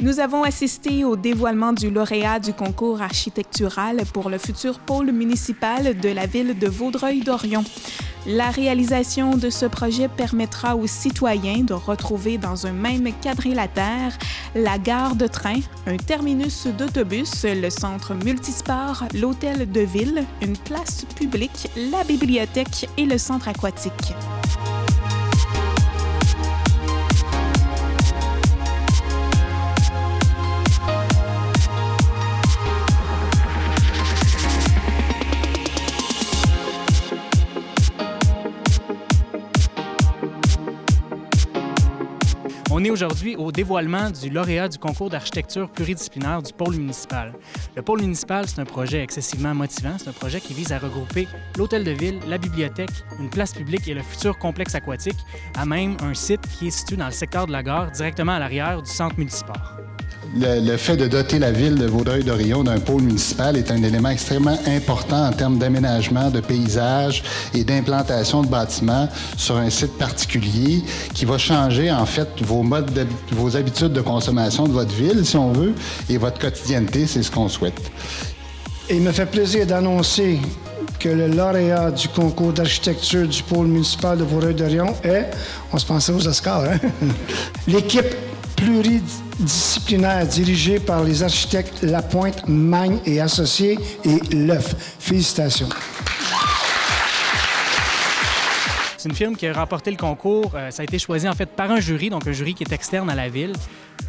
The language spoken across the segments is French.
Nous avons assisté au dévoilement du lauréat du concours architectural pour le futur pôle municipal de la ville de Vaudreuil-Dorion. La réalisation de ce projet permettra aux citoyens de retrouver dans un même quadrilatère la gare de train, un terminus d'autobus, le centre multisport, l'hôtel de ville, une place publique, la bibliothèque et le centre aquatique. On est aujourd'hui au dévoilement du lauréat du concours d'architecture pluridisciplinaire du pôle municipal. Le pôle municipal, c'est un projet excessivement motivant. C'est un projet qui vise à regrouper l'hôtel de ville, la bibliothèque, une place publique et le futur complexe aquatique à même un site qui est situé dans le secteur de la gare, directement à l'arrière du centre multisport. Le fait de doter la ville de Vaudreuil-Dorion d'un pôle municipal est un élément extrêmement important en termes d'aménagement, de paysage et d'implantation de bâtiments sur un site particulier qui va changer en fait vos habitudes de consommation de votre ville, si on veut, et votre quotidienneté, c'est ce qu'on souhaite. Il me fait plaisir d'annoncer que le lauréat du concours d'architecture du pôle municipal de Vaudreuil-Dorion est, on se pensait aux Oscars, hein? L'équipe pluridisciplinaire dirigée par les architectes Lapointe, Magne et Associés et L'Œuf. Félicitations. C'est une firme qui a remporté le concours. Ça a été choisi en fait par un jury, donc un jury qui est externe à la ville,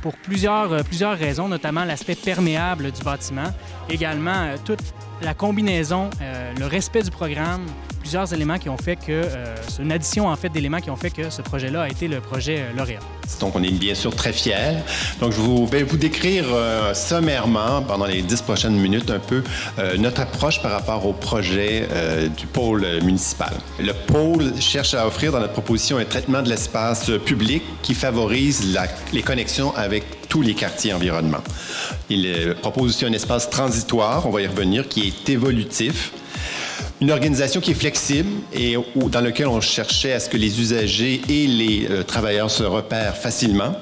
pour plusieurs raisons, notamment l'aspect perméable du bâtiment, également toute la combinaison, le respect du programme, plusieurs éléments qui ont fait que, c'est une addition en fait d'éléments qui ont fait que ce projet-là a été le projet lauréat. Donc on est bien sûr très fiers. Donc je vais vous décrire sommairement, pendant les 10 prochaines minutes, un peu notre approche par rapport au projet du pôle municipal. Le pôle cherche à offrir dans notre proposition un traitement de l'espace public qui favorise les connexions avec tous les quartiers environnements. Il propose aussi un espace transitoire, on va y revenir, qui est évolutif. Une organisation qui est flexible et dans laquelle on cherchait à ce que les usagers et les travailleurs se repèrent facilement.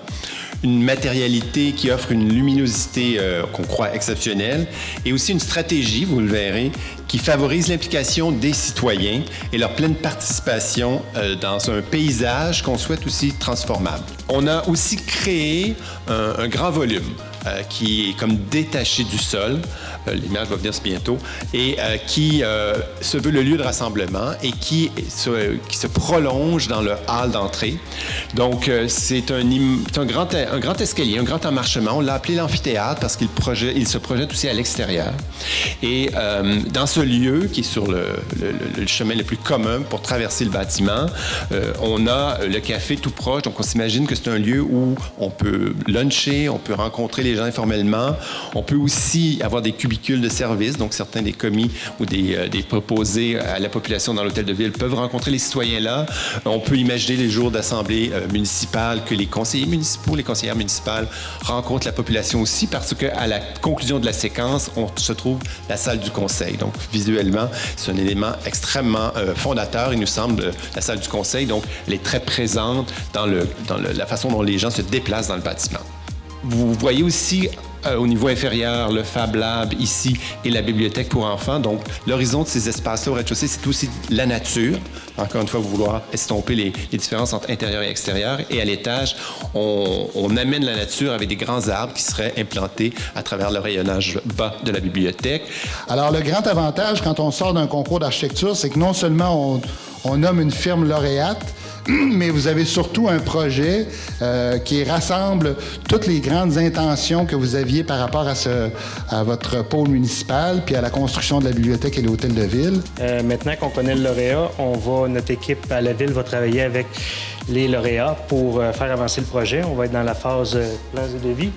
Une matérialité qui offre une luminosité qu'on croit exceptionnelle et aussi une stratégie, vous le verrez, qui favorise l'implication des citoyens et leur pleine participation dans un paysage qu'on souhaite aussi transformable. On a aussi créé un grand volume qui est comme détaché du sol, l'image va venir bientôt, et qui se veut le lieu de rassemblement et qui se prolonge dans le hall d'entrée. Donc, c'est un grand escalier, un grand emmarchement. On l'a appelé l'amphithéâtre parce qu'il se projette aussi à l'extérieur. Et dans ce lieu, qui est sur le chemin le plus commun pour traverser le bâtiment, on a le café tout proche. Donc, on s'imagine que c'est un lieu où on peut luncher, on peut rencontrer les gens informellement. On peut aussi avoir des cubicules de service. Donc, certains des commis ou des proposés à la population dans l'hôtel de ville peuvent rencontrer les citoyens là. On peut imaginer les jours d'assemblée municipale que les conseillers municipaux, les conseillères municipales rencontrent la population aussi parce qu'à la conclusion de la séquence, on se trouve la salle du conseil. Donc, visuellement, c'est un élément extrêmement fondateur, il nous semble, la salle du conseil. Donc, elle est très présente dans la façon dont les gens se déplacent dans le bâtiment. Vous voyez aussi au niveau inférieur le Fab Lab ici et la bibliothèque pour enfants. Donc, l'horizon de ces espaces-là au rez-de-chaussée, c'est aussi la nature. Encore une fois, vouloir estomper les différences entre intérieur et extérieur. Et à l'étage, on amène la nature avec des grands arbres qui seraient implantés à travers le rayonnage bas de la bibliothèque. Alors, le grand avantage quand on sort d'un concours d'architecture, c'est que non seulement on nomme une firme lauréate, mais vous avez surtout un projet qui rassemble toutes les grandes intentions que vous aviez par rapport à votre pôle municipal, puis à la construction de la bibliothèque et l'hôtel de ville. Maintenant qu'on connaît le lauréat, notre équipe à la ville va travailler avec les lauréats pour faire avancer le projet. On va être dans la phase plans et devis.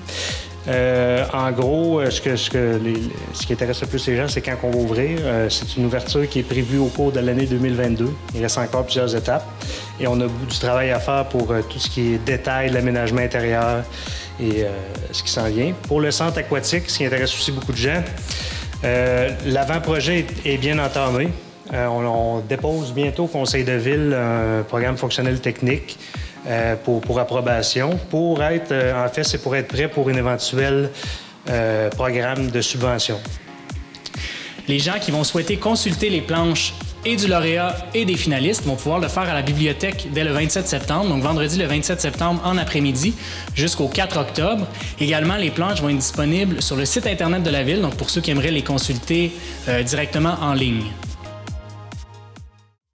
En gros, ce qui intéresse le plus les gens, c'est quand on va ouvrir. C'est une ouverture qui est prévue au cours de l'année 2022. Il reste encore plusieurs étapes. Et on a du travail à faire pour tout ce qui est détail, l'aménagement intérieur et ce qui s'en vient. Pour le centre aquatique, ce qui intéresse aussi beaucoup de gens, l'avant-projet est bien entamé. On dépose bientôt au Conseil de ville un programme fonctionnel technique pour approbation. En fait, c'est pour être prêt pour un éventuel programme de subvention. Les gens qui vont souhaiter consulter les planches et du lauréat et des finalistes vont pouvoir le faire à la bibliothèque dès le 27 septembre, donc vendredi le 27 septembre en après-midi jusqu'au 4 octobre. Également, les planches vont être disponibles sur le site Internet de la Ville, donc pour ceux qui aimeraient les consulter directement en ligne.